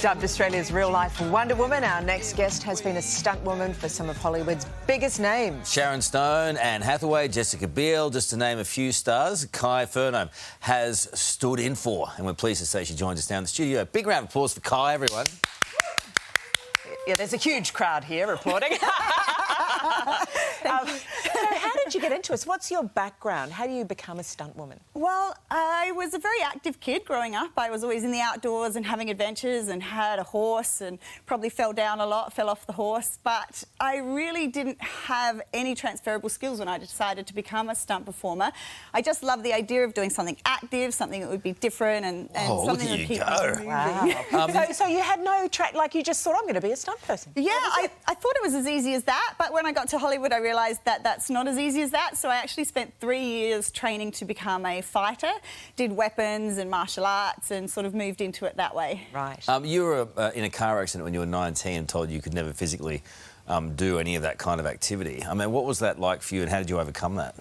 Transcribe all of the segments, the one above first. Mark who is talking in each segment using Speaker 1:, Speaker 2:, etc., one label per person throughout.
Speaker 1: Dubbed Australia's real-life Wonder Woman, our next guest has been a stunt woman for some of Hollywood's biggest names.
Speaker 2: Sharon Stone, Anne Hathaway, Jessica Biel, just to name a few stars, Fernando has stood in for, and we're pleased to say she joins us now in the studio. Big round of applause for Kai, everyone.
Speaker 1: Yeah, there's a huge crowd here reporting. So how did you get into this? What's your background? How do you become a stunt woman?
Speaker 3: Well, I was a very active kid growing up. I was always in the outdoors and having adventures and had a horse and probably fell down a lot, fell off the horse. But I really didn't have any transferable skills when I decided to become a stunt performer. I just loved the idea of doing something active, something that would be different and something that would keep me moving.
Speaker 1: Wow. So you had no track, like you just thought, I'm going to be a stunt person.
Speaker 3: Yeah, I thought it was as easy as that, but when I got to Hollywood I realised that that's not as easy as that, so I actually spent 3 years training to become a fighter, did weapons and martial arts and sort of moved into it that way.
Speaker 1: Right.
Speaker 2: You were in a car accident when you were 19 and told you could never physically do any of that kind of activity. I mean, what was that like for you and how did you overcome that?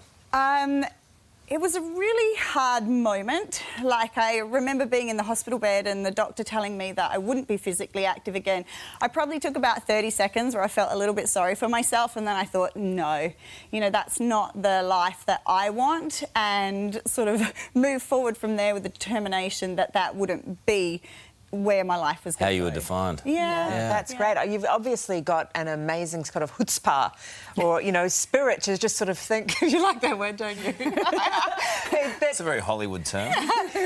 Speaker 3: It was a really hard moment. Like, I remember being in the hospital bed and the doctor telling me that I wouldn't be physically active again. I probably took about 30 seconds where I felt a little bit sorry for myself, and then I thought, no, you know, that's not the life that I want, and sort of moved forward from there with the determination that that wouldn't be where my life was going to go.
Speaker 2: How you were defined.
Speaker 3: Yeah.
Speaker 1: That's great. You've obviously got an amazing kind of chutzpah or, you know, spirit to just sort of think... You like that word, don't you?
Speaker 2: That's a very Hollywood term.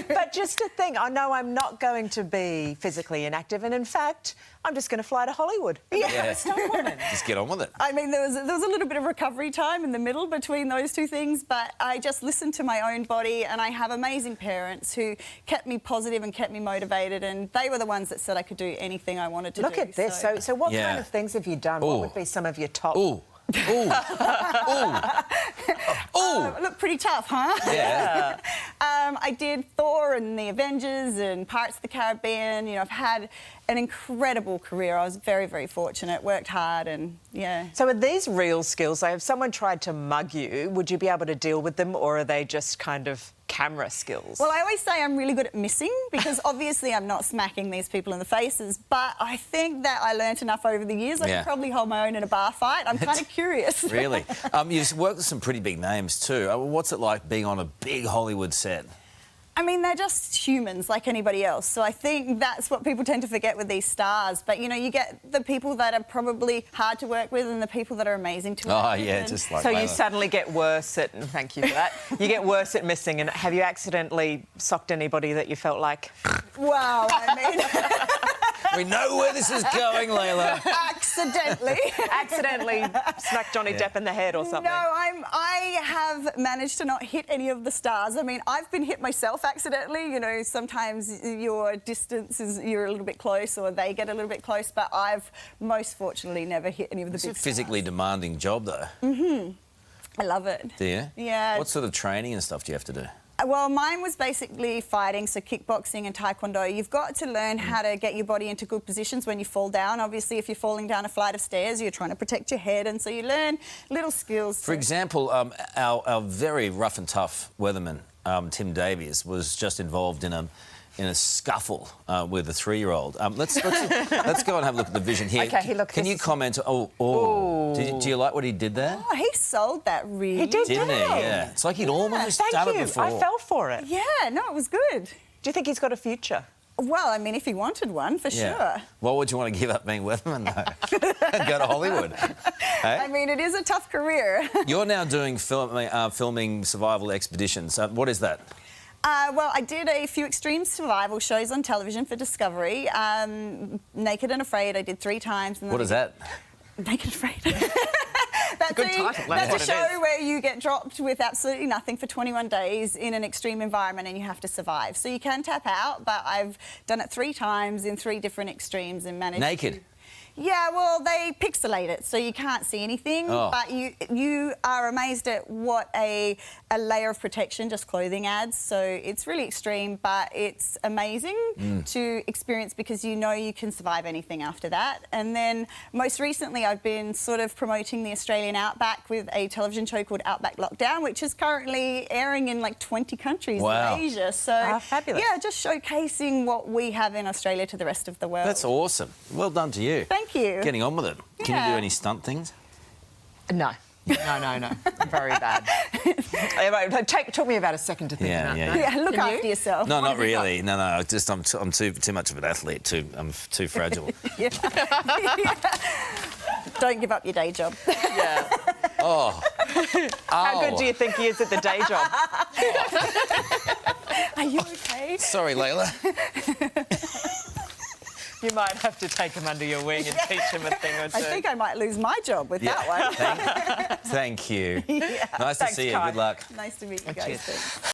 Speaker 1: But just to think, I know I'm not going to be physically inactive, and in fact, I'm just going to fly to Hollywood.
Speaker 2: Yeah. Just get on with it.
Speaker 3: I mean, there was a little bit of recovery time in the middle between those two things, but I just listened to my own body, and I have amazing parents who kept me positive and kept me motivated, and they were the ones that said I could do anything I wanted to do.
Speaker 1: Look at this. So what kind of things have you done?
Speaker 2: Ooh.
Speaker 1: What would be some of your top...
Speaker 2: Ooh. Ooh. Ooh.
Speaker 3: Look pretty tough, huh?
Speaker 2: Yeah.
Speaker 3: I did Thor and the Avengers and Pirates of the Caribbean. You know, I've had an incredible career. I was very, very fortunate, worked hard and, yeah.
Speaker 1: So are these real skills? Like, if someone tried to mug you, would you be able to deal with them, or are they just kind of camera skills?
Speaker 3: Well, I always say I'm really good at missing because obviously I'm not smacking these people in the faces, but I think that I learnt enough over the years. I could probably hold my own in a bar fight. I'm kind of curious.
Speaker 2: Really? You've worked with some pretty big names too. What's it like being on a big Hollywood set?
Speaker 3: I mean, they're just humans like anybody else. So I think that's what people tend to forget with these stars. But, you know, you get the people that are probably hard to work with and the people that are amazing to work with.
Speaker 2: Oh, yeah, just like
Speaker 1: So
Speaker 2: Layla.
Speaker 1: you suddenly get worse at... Thank you for that. You get worse at missing. And have you accidentally socked anybody that you felt like...
Speaker 3: Wow, I mean...
Speaker 2: We know where this is going, Layla.
Speaker 3: Accidentally.
Speaker 1: Accidentally smacked Johnny Depp in the head or something.
Speaker 3: No, I have managed to not hit any of the stars. I mean, I've been hit myself accidentally. You know, sometimes your distance is... You're a little bit close or they get a little bit close, but I've most fortunately never hit any of the big stars.
Speaker 2: It's a physically demanding job, though.
Speaker 3: Mm-hmm. I love it.
Speaker 2: Do you?
Speaker 3: Yeah.
Speaker 2: What sort of training and stuff do you have to do?
Speaker 3: Well, mine was basically fighting, so kickboxing and taekwondo. You've got to learn how to get your body into good positions when you fall down. Obviously, if you're falling down a flight of stairs, you're trying to protect your head, and so you learn little skills.
Speaker 2: For example, our very rough and tough weatherman, Tim Davies, was just involved in a scuffle with a 3-year-old. Let's go and have a look at the vision here.
Speaker 1: OK, look.
Speaker 2: Can you comment? Do you like what he did there?
Speaker 3: Oh, he sold that really.
Speaker 1: He did,
Speaker 2: Didn't he? Yeah. It's like he'd almost done it before.
Speaker 1: I fell for it.
Speaker 3: Yeah, no, it was good.
Speaker 1: Do you think he's got a future?
Speaker 3: Well, I mean, if he wanted one, for sure.
Speaker 2: What would you want to give up being weatherman, though? And go to Hollywood? Hey?
Speaker 3: I mean, it is a tough career.
Speaker 2: You're now doing filming survival expeditions. What is that?
Speaker 3: Well, I did a few extreme survival shows on television for Discovery. Naked and Afraid, I did 3 times. And
Speaker 2: What is that?
Speaker 3: Naked and Afraid. That's a show where you get dropped with absolutely nothing for 21 days in an extreme environment and you have to survive. So you can tap out, but I've done it 3 times in 3 different extremes and managed
Speaker 2: Naked?
Speaker 3: Yeah, well, they pixelate it, so you can't see anything,
Speaker 2: Oh.
Speaker 3: but you are amazed at what a layer of protection just clothing adds. So it's really extreme, but it's amazing to experience because you know you can survive anything after that. And then most recently, I've been sort of promoting the Australian Outback with a television show called Outback Lockdown, which is currently airing in like 20 countries
Speaker 2: Wow.
Speaker 3: in Asia. So
Speaker 1: fabulous.
Speaker 3: yeah, just showcasing what we have in Australia to the rest of the world.
Speaker 2: That's awesome. Well done to you.
Speaker 3: Thank you.
Speaker 2: Getting on with it. Can you
Speaker 3: Yeah.
Speaker 2: do any stunt things?
Speaker 1: No. No. Very bad. Talk me about a second to think
Speaker 2: Yeah,
Speaker 1: about
Speaker 2: yeah,
Speaker 1: that.
Speaker 2: yeah.
Speaker 3: Yeah, look
Speaker 1: Can
Speaker 3: after
Speaker 1: you?
Speaker 3: yourself.
Speaker 2: No,
Speaker 1: What
Speaker 2: not
Speaker 1: have you got?
Speaker 2: really. No. I'm too much of an athlete. I'm too fragile.
Speaker 3: Yeah. Don't give up your day job.
Speaker 1: Yeah.
Speaker 2: Oh.
Speaker 1: How good do you think he is at the day job?
Speaker 3: Are you okay?
Speaker 2: Sorry, Layla.
Speaker 1: You might have to take him under your wing and teach him a thing or two.
Speaker 3: I think I might lose my job with that one.
Speaker 2: Thank you. Nice to
Speaker 1: Thanks,
Speaker 2: see you.
Speaker 1: Karl.
Speaker 2: Good luck.
Speaker 3: Nice to meet you guys.
Speaker 1: Cheers.
Speaker 3: Thanks.